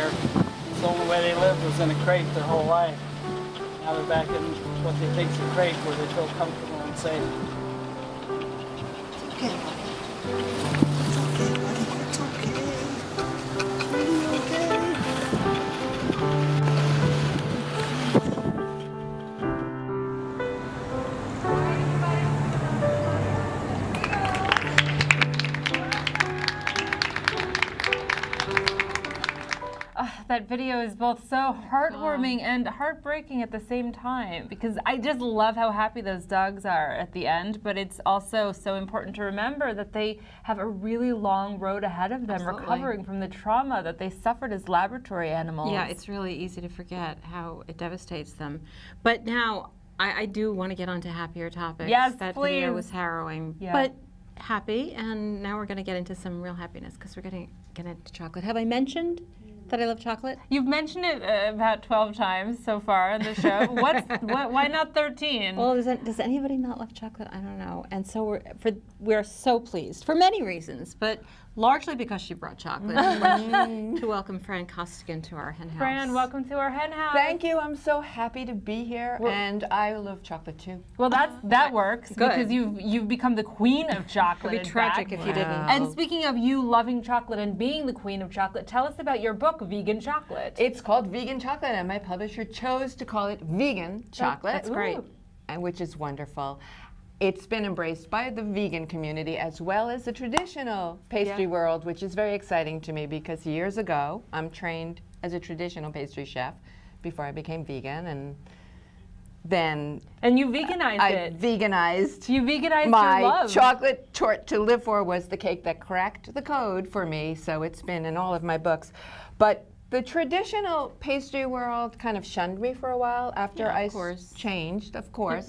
It's the only way they lived was in a crate their whole life. Now they're back in what they think's a crate where they feel comfortable and safe. Okay, it's okay, buddy. It's okay. It's really okay. That video is both so heartwarming and heartbreaking at the same time, because I just love how happy those dogs are at the end, but it's also so important to remember that they have a really long road ahead of them recovering from the trauma that they suffered as laboratory animals. Yeah, it's really easy to forget how it devastates them. But now, I do want to get on to happier topics. Yes, that please. video was harrowing, Yeah. but happy, and now we're going to get into some real happiness because we're going to get into chocolate. Have I mentioned that I love chocolate? You've mentioned it about 12 times so far on the show. Why not 13? Well, does anybody not love chocolate? I don't know. And so we're so pleased for many reasons, but largely because she brought chocolate to welcome Fran Costigan to our Hen House. Fran, welcome to our Hen House. Thank you. I'm so happy to be here, and I love chocolate too. Well, that works Good. because you've become the queen of chocolate. It'd be in tragic fact. if you didn't. And speaking of you loving chocolate and being the queen of chocolate, tell us about your book, Vegan Chocolate. It's called Vegan Chocolate, and my publisher chose to call it Vegan Chocolate. That's great. And which is wonderful. It's been embraced by the vegan community as well as the traditional pastry world, which is very exciting to me because years ago, I'm trained as a traditional pastry chef before I became vegan, and then And you veganized I it. veganized. You veganized My your love. chocolate torte to live for was the cake that cracked the code for me, so it's been in all of my books. But the traditional pastry world kind of shunned me for a while after I changed, of course.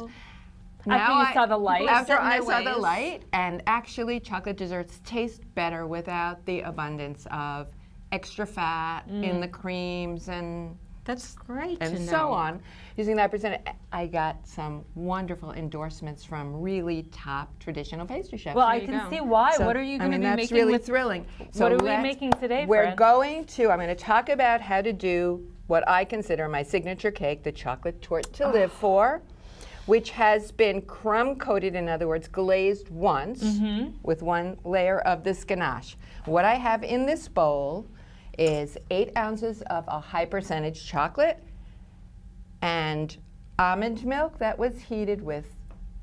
After you saw the light. After I saw the light, and actually chocolate desserts taste better without the abundance of extra fat in the creams and That's great to know. so on. Using that percentage, I got some wonderful endorsements from really top traditional pastry chefs. Well, I can see why. So, What are you going to be that's making really with thrilling. What are we making today, We're Fran? I'm going to talk about how to do what I consider my signature cake, the chocolate torte to live for, which has been crumb coated, in other words, glazed once with one layer of this ganache. What I have in this bowl is 8 ounces of a high percentage chocolate and almond milk that was heated with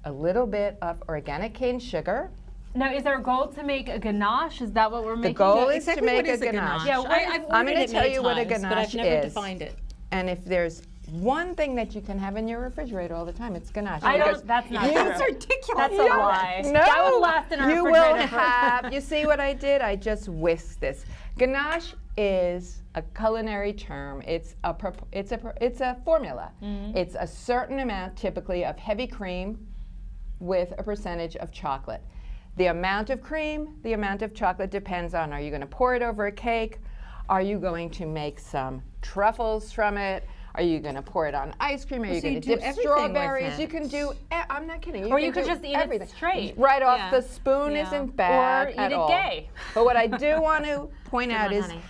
a little bit of organic cane sugar. Now, is our goal to make a ganache? Is that what we're The making? goal is Exactly to what make is a ganache. Yeah, I've I'm ordered going it to tell many you what a times, but I've ganache never is. defined it. And if there's one thing that you can have in your refrigerator all the time, it's ganache. I Because don't. That's not Yes, true. ridiculous. That's a lie. No, That would last in our you refrigerator. will have. You see what I did? I just whisked this. Ganache is a culinary term. It's a formula. It's a certain amount, typically, of heavy cream with a percentage of chocolate. The amount of cream, the amount of chocolate depends on: are you going to pour it over a cake? Are you going to make some truffles from it? Are you going to pour it on ice cream? Are you going to dip strawberries? You can do. I'm not kidding. Or you can could do just eat everything. it straight. Right off Yeah. the spoon Yeah. isn't bad Or eat at it all. gay. But what I do want to point out is honey.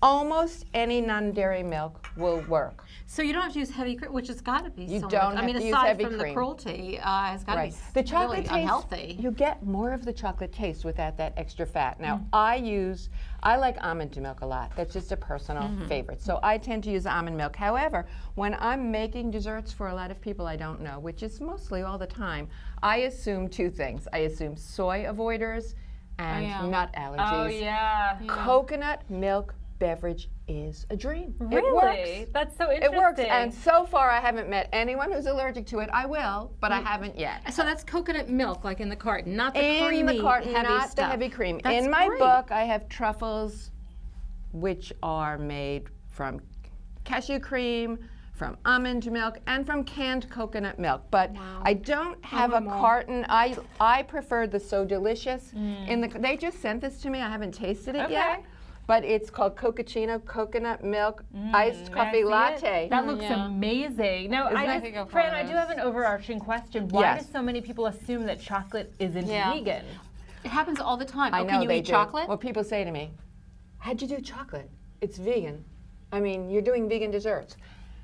almost any non-dairy milk will work. So you don't have to use heavy cream, which has got to be You so don't much. have I mean, to use aside heavy from the cream. cruelty, has got to be The chocolate really taste, unhealthy. you get more of the chocolate taste without that extra fat. Now, I like almond milk a lot. That's just a personal favorite. So I tend to use almond milk. However, when I'm making desserts for a lot of people I don't know, which is mostly all the time, I assume 2 things. I assume soy avoiders and nut allergies. Oh yeah. Coconut milk beverage is a dream. Really? It works. That's so interesting. It works, and so far I haven't met anyone who's allergic to it. I will, but I haven't yet. So that's coconut milk, like in the carton, not the In creamy, the carton, heavy not stuff. the heavy cream. That's In my great. book, I have truffles, which are made from cashew cream, from almond milk, and from canned coconut milk. But I don't have a carton. I prefer the So Delicious. They just sent this to me. I haven't tasted it yet. But it's called Cocacino Coconut Milk Iced Coffee Latte. That looks amazing. Now, Fran, I do have an overarching question. Why do so many people assume that chocolate isn't vegan? It happens all the time. I know can you they eat do. chocolate? Well, people say to me, "How'd you do chocolate? it's vegan. I mean, you're doing vegan desserts.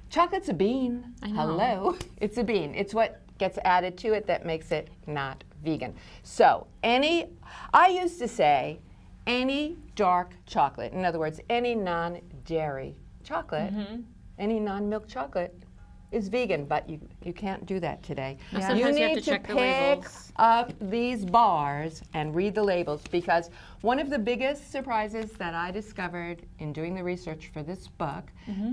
Chocolate's a bean. Hello. It's a bean. It's what gets added to it that makes it not vegan. So I used to say any dark chocolate, in other words, any non-dairy chocolate, any non-milk chocolate is vegan, but you can't do that today. Yeah. You Sometimes need you have to check the labels. up these bars and read the labels, because one of the biggest surprises that I discovered in doing the research for this book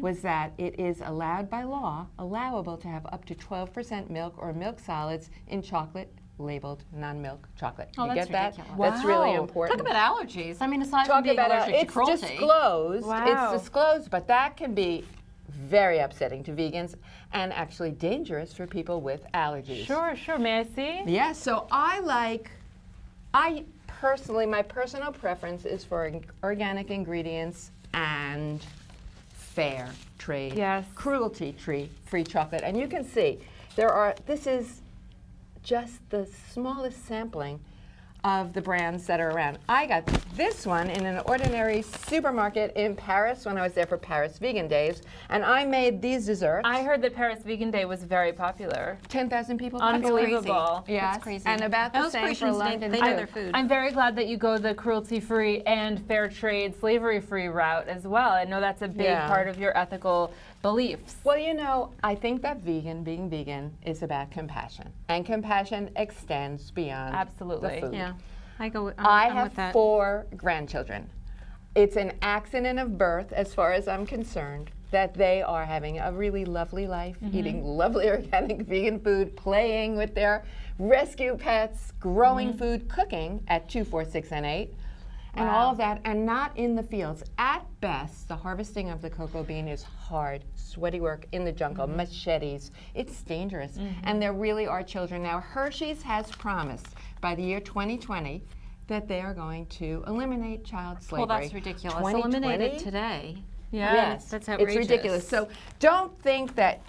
was that it is allowed by law, allowable to have up to 12% milk or milk solids in chocolate labeled non-milk chocolate. Oh, you that's get that? ridiculous. That's really important. Talk about allergies. I mean, aside Talk from being about allergic to it's cruelty. disclosed. Wow. It's disclosed, but that can be very upsetting to vegans and actually dangerous for people with allergies. Sure. May I see? Yeah, so I personally, my personal preference is for organic ingredients and fair trade, Yes. cruelty-free chocolate. And you can see, this is just the smallest sampling of the brands that are around. I got this one in an ordinary supermarket in Paris when I was there for Paris Vegan Days, and I made these desserts. I heard that Paris Vegan Day was very popular. 10,000 people. Unbelievable. Yes, That's crazy. and about the Those same for Parisians, London. they too. know their food. I'm very glad that you go the cruelty-free and fair trade, slavery-free route as well. I know that's a big Yeah. part of your ethical beliefs. Well, you know, I think that being vegan is about compassion, and compassion extends beyond Absolutely. the food. Yeah, I go. I I'm have with that. 4 grandchildren. It's an accident of birth, as far as I'm concerned, that they are having a really lovely life, eating lovely organic vegan food, playing with their rescue pets, growing food, cooking at 2, 4, 6, and 8. And all of that, and not in the fields. At best, the harvesting of the cocoa bean is hard, sweaty work in the jungle, machetes. It's dangerous. And there really are children. Now, Hershey's has promised by the year 2020 that they are going to eliminate child slavery. Well, that's ridiculous. 2020? Eliminate it today. Yes, that's outrageous. It's ridiculous. So don't think that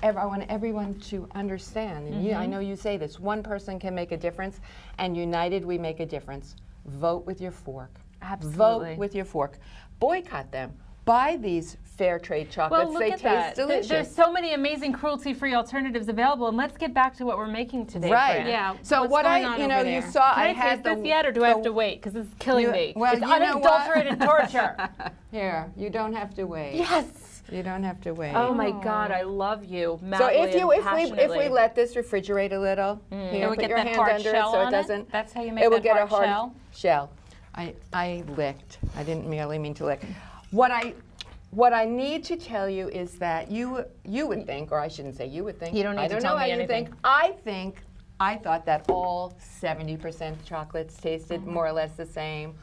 I want everyone to understand. And I know you say this, one person can make a difference, and united we make a difference. Vote with your fork. Absolutely. Vote with your fork. Boycott them. Buy these fair trade chocolates. Well, look they at taste that. delicious. There's so many amazing cruelty-free alternatives available, and let's get back to what we're making today. Right. Fran. Yeah. So what's what going on you over you there? saw, Can I had taste this yet, or do I have to wait? Because this is killing me. Well, it's you know what? unadulterated torture. Here, you don't have to wait. Yes. You don't have to wait. Oh my God, I love you. So madly if and we passionately. let this refrigerate a little, here, It would put get your that hand hard under shell it so on it doesn't. That's how you make It will that get hard a hard shell. shell. I licked. I didn't merely mean to lick. What I need to tell you is that you would think, or I shouldn't say you would think. You don't need I to don't tell know me how you anything. think. I thought that all 70% chocolates tasted more or less the same.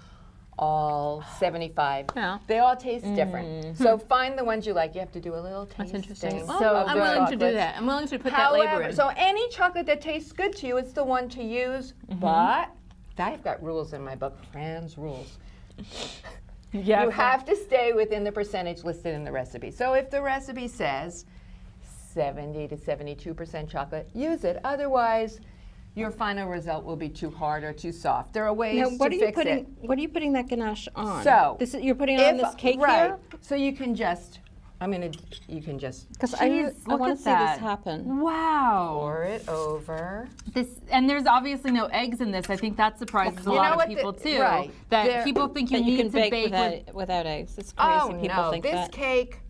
All 75. Yeah. They all taste different. So find the ones you like. You have to do a little tasting. That's interesting. of So I'm the willing to do chocolates. that. I'm willing to put that labor However, in. so any chocolate that tastes good to you, it's the one to use. But I've got rules in my book, Fran's rules. Yeah, You have to stay within the percentage listed in the recipe. So if the recipe says 70 to 72% chocolate, use it. Otherwise, your final result will be too hard or too soft. There are ways Now, what to are you fix putting? it. What are you putting that ganache on? So, you're putting it on this cake here. So you can just, you can just Because Jeez, I look want at to see that. this happen. Wow. pour it over. And there's obviously no eggs in this. I think that surprises a You lot know of what people the- too. right. That There- people think you That need you can to bake without eggs. It's crazy. Oh People no, think this that. cake,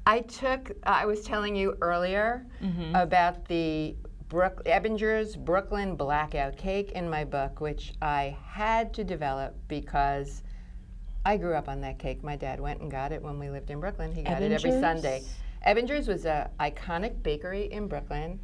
I was telling you earlier about the Ebinger's Brooklyn Blackout Cake in my book, which I had to develop because I grew up on that cake. My dad went and got it when we lived in Brooklyn. He got it every Ebinger's? Sunday. Ebinger's was an iconic bakery in Brooklyn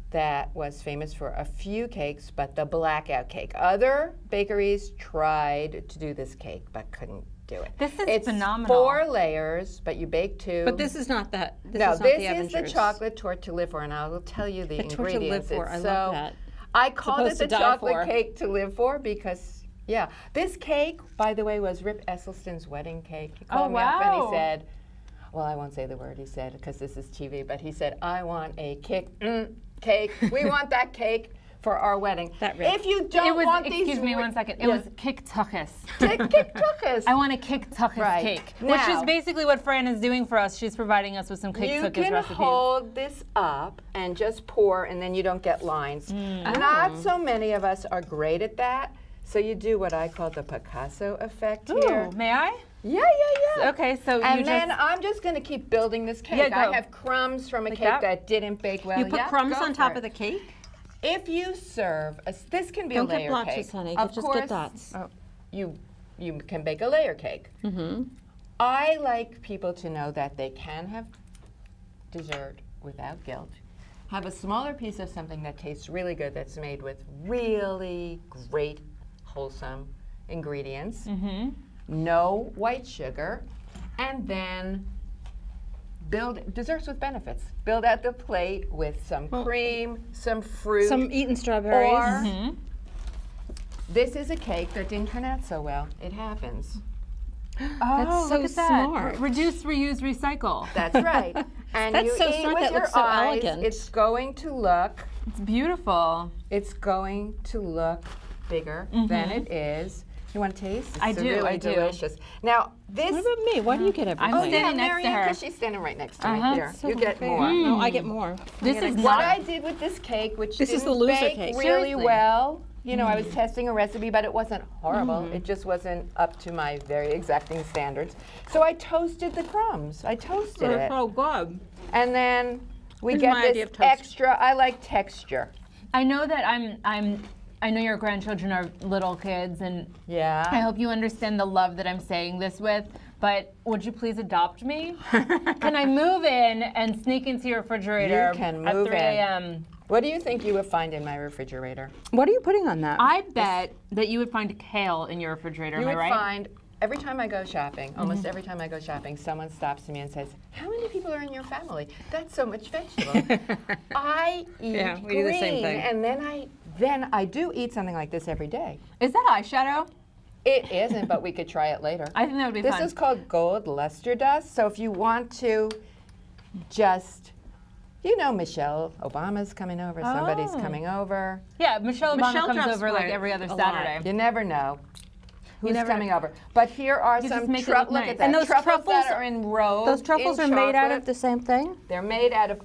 that was famous for a few cakes, but the blackout cake. Other bakeries tried to do this cake, but couldn't do it. This is it's phenomenal. 4 layers, but you bake 2. But this is not that. This no, is not this the is the Avengers. chocolate torte to live for, and I will tell you the The torte to live ingredients. for. It's I so, love that. I called it Supposed to the die chocolate for. cake to live for because, yeah. This cake, by the way, was Rip Esselstyn's wedding cake. He called me up and he said, well, I won't say the word he said because this is TV, but he said, I want a cake. We want that cake. for our wedding. That really- If you don't want these... Excuse me one second. It was kick-tuckus. Kick-tuckus. I want a kick-tuckus cake, which is basically what Fran is doing for us. She's providing us with some kick-tuckus recipes. You can hold this up and just pour, and then you don't get lines. Not so many of us are great at that, so you do what I call the Picasso effect here. Ooh, may I? Yeah. Okay, so And then I'm just going to keep building this cake. Yeah, go. I have crumbs from a cake that didn't bake well. You put crumbs on top of the cake? If you serve, this can be Don't a layer get blotches, cake. honey. Of Just course, get dots. You can bake a layer cake. I like people to know that they can have dessert without guilt. Have a smaller piece of something that tastes really good that's made with really great, wholesome ingredients. No white sugar, and then build desserts with benefits. Build out the plate with some cream, some fruit. Some eaten strawberries. Or this is a cake that didn't turn out so well. It happens. Oh, so look at that. smart. Reduce, reuse, recycle. That's right. And That's you so eat smart. with That your looks so eyes. elegant. It's going to look. It's beautiful. It's going to look bigger than it is. You want to taste? It's I do, really I do. delicious. Now this. What about me? Why do you get everything? I'm standing next to Marianne, her. 'cause she's standing right next to me. Here, So you get unfair. more. No, I get more. This is What not. I did with this cake, which This is didn't the loser bake cake. really Seriously. well. You know, I was testing a recipe, but it wasn't horrible. It just wasn't up to my very exacting standards. So I toasted the crumbs. I toasted it. Oh, good. And then we Here's get my idea this of toast. extra, I like texture. I know that I know your grandchildren are little kids, and Yeah. I hope you understand the love that I'm saying this with, but would you please adopt me? Can I move in and sneak into your refrigerator You can at move 3 in. a.m.? What do you think you would find in my refrigerator? What are you putting on that? I bet that you would find kale in your refrigerator, You am I would right? find, every time I go shopping, almost every time I go shopping, someone stops me and says, how many people are in your family? That's so much vegetable. I eat Yeah, we green, do the same thing. and then I do eat something like this every day. Is that eyeshadow? It isn't, but we could try it later. I think that would be This fun. is called gold luster dust. So if you want to just, you know, Michelle Obama's coming over, somebody's coming over. Yeah, Michelle Obama Michelle comes drops over like by every other a lot. Saturday. You never know who's never coming over. But here are You just some make it look truffles. Look nice. at that. And those truffles that truffles- are in rows. Those truffles in are made out of chocolate. the same thing? They're made out of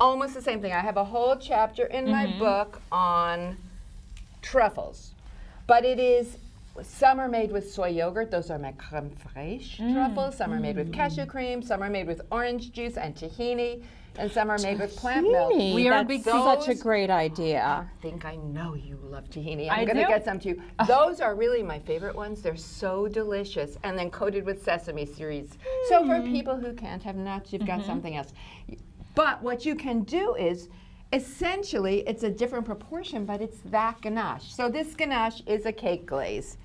almost the same thing. I have a whole chapter in my book on truffles. But it is, some are made with soy yogurt. Those are my crème fraîche truffles. Some are made with cashew cream. Some are made with orange juice and tahini. And some are made with plant milk. We are That's big such a those- great idea. I think I know you love tahini. I I'm going to do? get some to you. Those are really my favorite ones. They're so delicious. And then coated with sesame seeds. So for people who can't have nuts, you've got something else. But what you can do is, essentially, it's a different proportion, but it's that ganache. So this ganache is a cake glaze.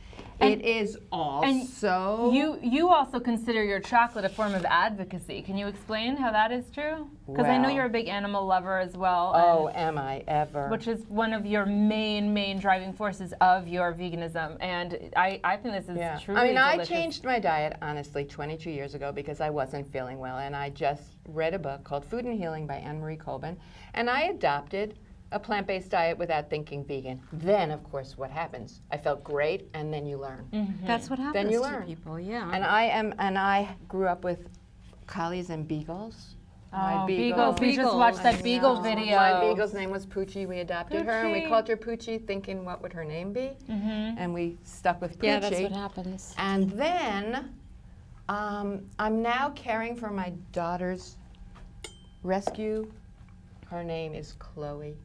It is also... You also consider your chocolate a form of advocacy. Can you explain how that is true? Because I know Well- you're a big animal lover as well. Oh, and- am I ever. which is one of your main driving forces of your veganism, and I think this is truly I mean, I delicious. changed my diet, honestly, 22 years ago because I wasn't feeling well, and I just read a book called Food and Healing by Anne-Marie Colbin, and I adopted a plant-based diet without thinking vegan. Then, of course, what happens? I felt great, and then you learn. That's what happens you to learn. people, yeah. And I grew up with collies and beagles. Oh, beagles. We just Beagles. watched that I beagle know. video. My beagle's name was Poochie. We adopted her, and we Poochie. called her Poochie, thinking what would her name be, and we stuck with Poochie. Yeah, that's what happens. And then I'm now caring for my daughter's rescue. Her name is Chloe,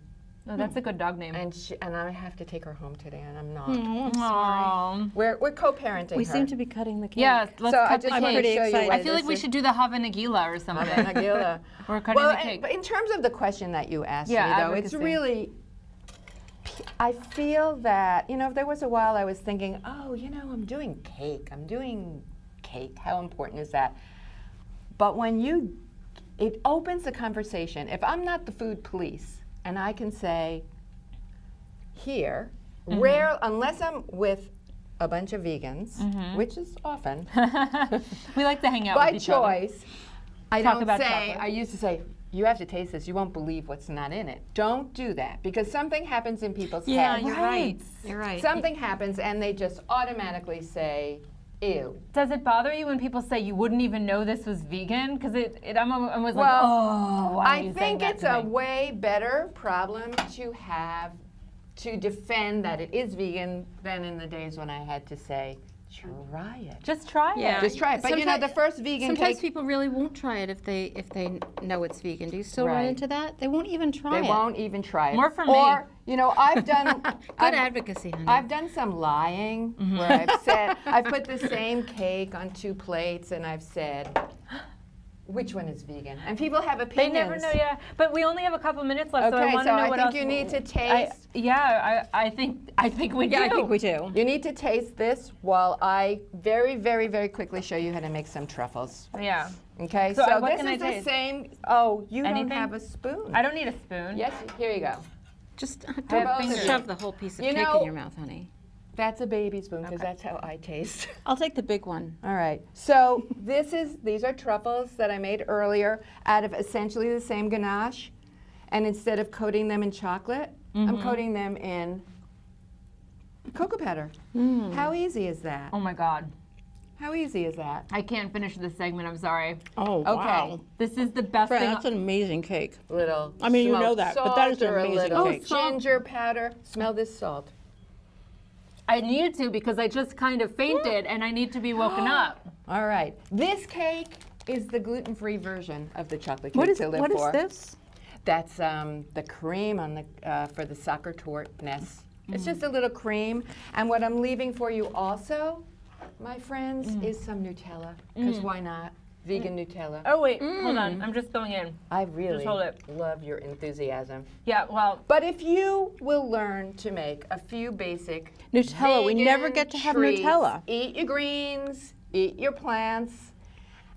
Oh, that's a good dog name. and I have to take her home today, and I'm not. Aw. We're co-parenting We her. seem to be cutting the cake. Yeah, let's So I cut the just cake. wanted to show you excited. what I feel like we this should do the Hava Nagila or something. is. Nagila. We're cutting Well, the cake. but in terms of the question that you asked Yeah, me, though, it's advocacy. really. I feel that, you know, there was a while I was thinking, oh, you know, I'm doing cake. How important is that? But when it opens the conversation. If I'm not the food police and I can say, here, unless I'm with a bunch of vegans, which is often, We like to hang out by with each other. choice, I Talk don't about say, chocolate. I used to say, you have to taste this. You won't believe what's not in it. Don't do that because something happens in people's heads. you're right. You're right. Something happens and they just automatically say, ew. Does it bother you when people say you wouldn't even know this was vegan? Because I'm always like, Well, oh, why are you I saying think that it's to a me? way better problem to have to defend that it is vegan than in the days when I had to say, try it. Just try it. Just try it. But you know, the first vegan Sometimes cake, people really won't try it if they know it's vegan. Do you still run Right. into that? They won't even try they it. won't even try it. More for me. Or, you know, I've done Good advocacy, honey. I've done some lying where I've said, I've put the same cake on 2 plates and I've said, which one is vegan? And people have They opinions. never know, yeah. But we only have a couple minutes left, so I Okay, want to so know I what think else. you need to taste. I think we do. I think we do. You need to taste this while I very, very, very quickly show you how to make some truffles. Yeah. Okay, So, so what this can I is the taste? same. Oh, you Anything? don't have a spoon. I don't need a spoon. Yes, here you go. Just Have don't fingers. shove the whole piece of You cake know- in your mouth, honey. That's a baby spoon because that's how I taste. I'll take the big one. All right. So these are truffles that I made earlier out of essentially the same ganache, and instead of coating them in chocolate, I'm coating them in cocoa powder. How easy is that? Oh my God. How easy is that? I can't finish this segment, I'm sorry. Oh, Okay. This is the best Fran, thing. that's an amazing cake. Little. I mean, you know smoked that, but that is salt an or a amazing little cake. ginger powder. Smell this salt. I need to because I just kind of fainted and I need to be woken up. All right. This cake is the gluten-free version of the chocolate cake to live what is for. this? That's the cream on the for the soccer tortness. It's just a little cream. And what I'm leaving for you also, my friends, is some Nutella. Because why not? Vegan Nutella. Oh wait, hold on. I'm just going in. I really hold it. love your enthusiasm. Yeah, well, But if you will learn to make a few basic Nutella. We never vegan get to have treats, Nutella. Eat your greens, eat your plants,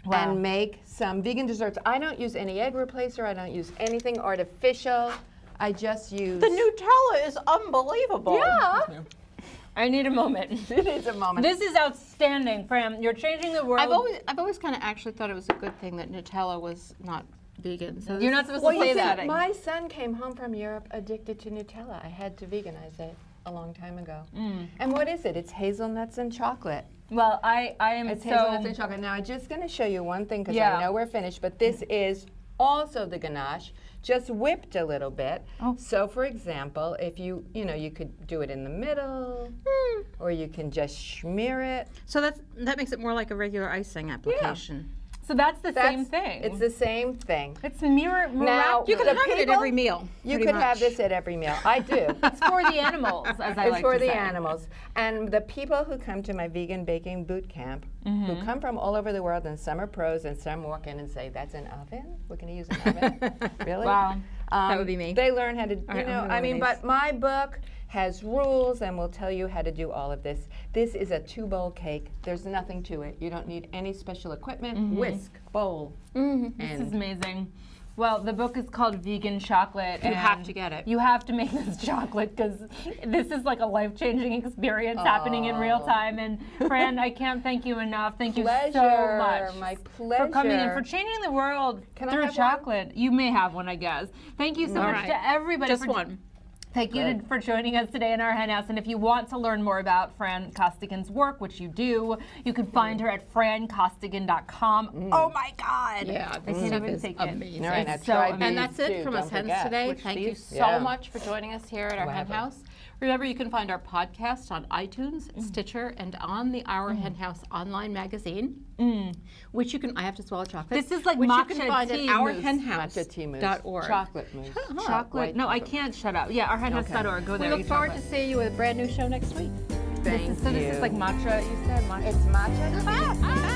Wow. and make some vegan desserts. I don't use any egg replacer. I don't use anything artificial. I just use. The Nutella is unbelievable. Yeah. I need a moment. It is a moment. This is outstanding, Fran. You're changing the world. I've always kind of actually thought it was a good thing that Nutella was not vegan. So You're not supposed well, to you say see, that. my son came home from Europe addicted to Nutella. I had to veganize it a long time ago. And what is it? It's hazelnuts and chocolate. Well, I am It's so. hazelnuts and chocolate. Now, I'm just going to show you one thing because Yeah. I know we're finished, but this is also the ganache, just whipped a little bit. Oh. So, for example, if you could do it in the middle, or you can just smear it. So that makes it more like a regular icing application. So that's the same thing. It's the same thing. It's miraculous. You can The have it at people- every meal. You pretty could much. have this at every meal. I do. It's for the animals, as I It's like for to the say. animals. And the people who come to my vegan baking boot camp, who come from all over the world, and some are pros, and some walk in and say, "That's an oven? We're going to use an oven?" Really? Wow. That would be me. They learn how to, right, I'm gonna I mean, learn but my book has rules and will tell you how to do all of this. This is a 2-bowl cake. There's nothing to it. You don't need any special equipment. Whisk, bowl, This is and amazing. Well, the book is called Vegan Chocolate. You have and to get it. You have to make this chocolate because this is like a life-changing experience happening in real time. And Fran, I can't thank you enough. Thank you so Pleasure, much my for coming in, pleasure. for changing the world Can I through have one? chocolate. You may have one, I guess. Thank you so much right. to everybody. Just for one. Thank you for joining us today in our hen house. And if you want to learn more about Fran Costigan's work, which you do, you can find her at francostigan.com. Oh my God! Yeah, I this can't stuff even is take it. amazing. All right, now It's so try amazing. And that's it too, from don't us hens forget. today. Which Thank you these? so Yeah. much for joining us here at our hen Whatever. house. Remember, you can find our podcast on iTunes, Stitcher, and on the Our Hen House online magazine, which you can. I have to swallow chocolate. This is like which matcha you can find tea at mousse. Matcha tea mousse. ourhenhouse.org. Chocolate mousse. Chocolate? No, I can't shut up. Yeah, ourhenhouse.org. Go We there. look eat forward chocolate. to seeing you with a brand new show next week. Thank So this you. is like matcha, you said? Matcha. It's matcha.